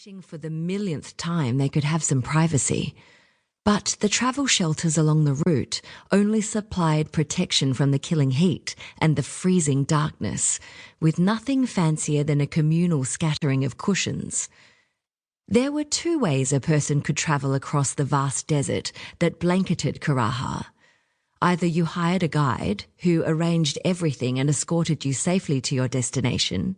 wishing for the millionth time they could have some privacy. But the travel shelters along the route only supplied protection from the killing heat and the freezing darkness, with nothing fancier than a communal scattering of cushions. There were two ways a person could travel across the vast desert that blanketed Koraha. Either you hired a guide who arranged everything and escorted you safely to your destination,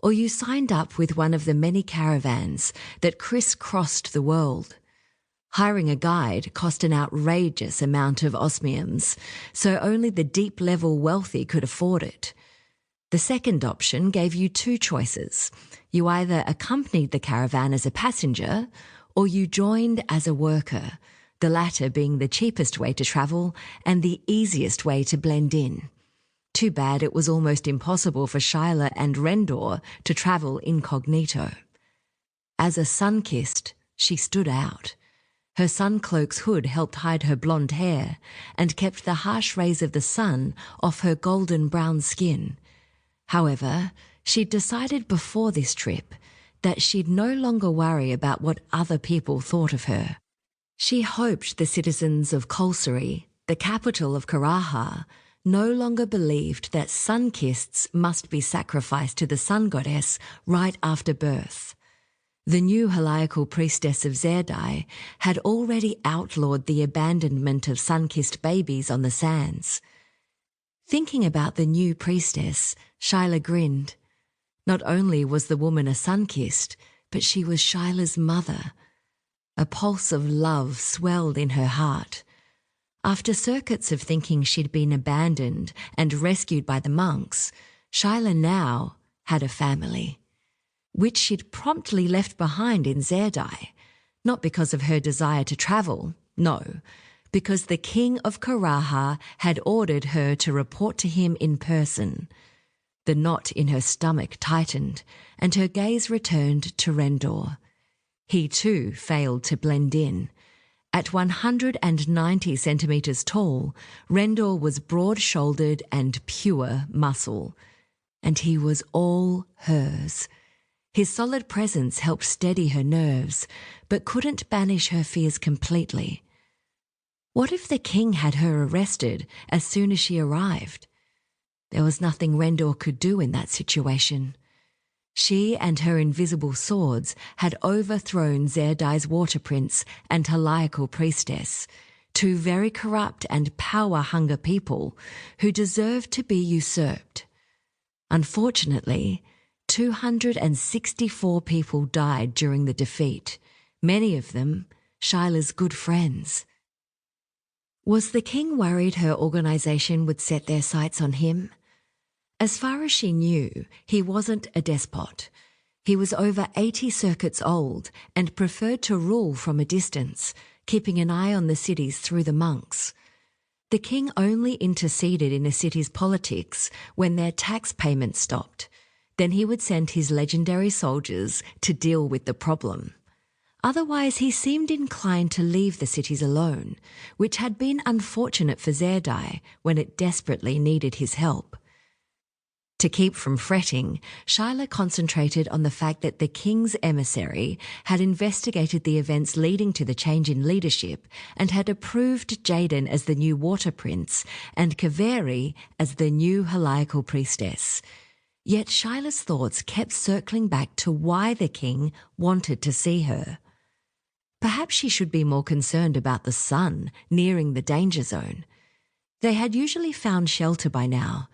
or you signed up with one of the many caravans that criss-crossed the world. Hiring a guide cost an outrageous amount of osmiums, so only the deep-level wealthy could afford it. The second option gave you two choices. You either accompanied the caravan as a passenger, or you joined as a worker, the latter being the cheapest way to travel and the easiest way to blend in. Too bad it was almost impossible for Shyla and Rendor to travel incognito. As a sun-kissed, she stood out. Her sun-cloak's hood helped hide her blonde hair and kept the harsh rays of the sun off her golden brown skin. However, she'd decided before this trip that she'd no longer worry about what other people thought of her. She hoped the citizens of Kolsari, the capital of Koraha, no longer believed that sun-kisseds must be sacrificed to the sun goddess right after birth. The new heliacal priestess of Zirdai had already outlawed the abandonment of sun-kissed babies on the sands. Thinking about the new priestess, Shyla grinned. Not only was the woman a sun-kissed, but she was Shyla's mother. A pulse of love swelled in her heart. After circuits of thinking she'd been abandoned and rescued by the monks, Shyla now had a family, which she'd promptly left behind in Zirdai, not because of her desire to travel, no, because the King of Koraha had ordered her to report to him in person. The knot in her stomach tightened, and her gaze returned to Rendor. He too failed to blend in. At 190 centimetres tall, Rendor was broad-shouldered and pure muscle, and he was all hers. His solid presence helped steady her nerves, but couldn't banish her fears completely. What if the king had her arrested as soon as she arrived? There was nothing Rendor could do in that situation. She and her invisible swords had overthrown Zirdai's water prince and heliacal priestess, two very corrupt and power-hunger people who deserved to be usurped. Unfortunately, 264 people died during the defeat, many of them Shyla's good friends. Was the king worried her organisation would set their sights on him? As far as she knew, he wasn't a despot. He was over 80 circuits old and preferred to rule from a distance, keeping an eye on the cities through the monks. The king only interceded in a city's politics when their tax payments stopped. Then he would send his legendary soldiers to deal with the problem. Otherwise, he seemed inclined to leave the cities alone, which had been unfortunate for Zirdai when it desperately needed his help. To keep from fretting, Shyla concentrated on the fact that the king's emissary had investigated the events leading to the change in leadership and had approved Jaden as the new water prince and Kaveri as the new heliacal priestess. Yet Shyla's thoughts kept circling back to why the king wanted to see her. Perhaps she should be more concerned about the sun nearing the danger zone. They had usually found shelter by now.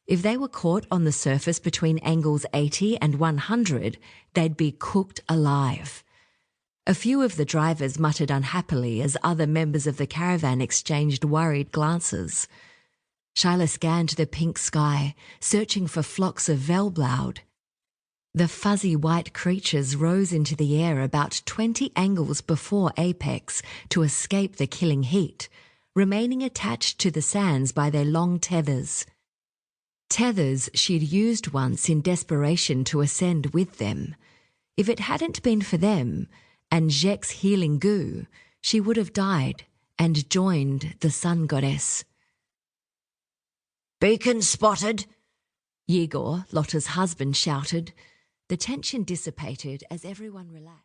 If they were caught on the surface between angles 80 and 100, they'd be cooked alive. A few of the drivers muttered unhappily as other members of the caravan exchanged worried glances. Shyla scanned the pink sky, searching for flocks of velbloud. The fuzzy white creatures rose into the air about 20 angles before apex to escape the killing heat, remaining attached to the sands by their long tethers. Tethers she'd used once in desperation to ascend with them. If it hadn't been for them and Jek's healing goo, she would have died and joined the sun goddess. "Beacon spotted!" Yegor, Lotta's husband, shouted. The tension dissipated as everyone relaxed.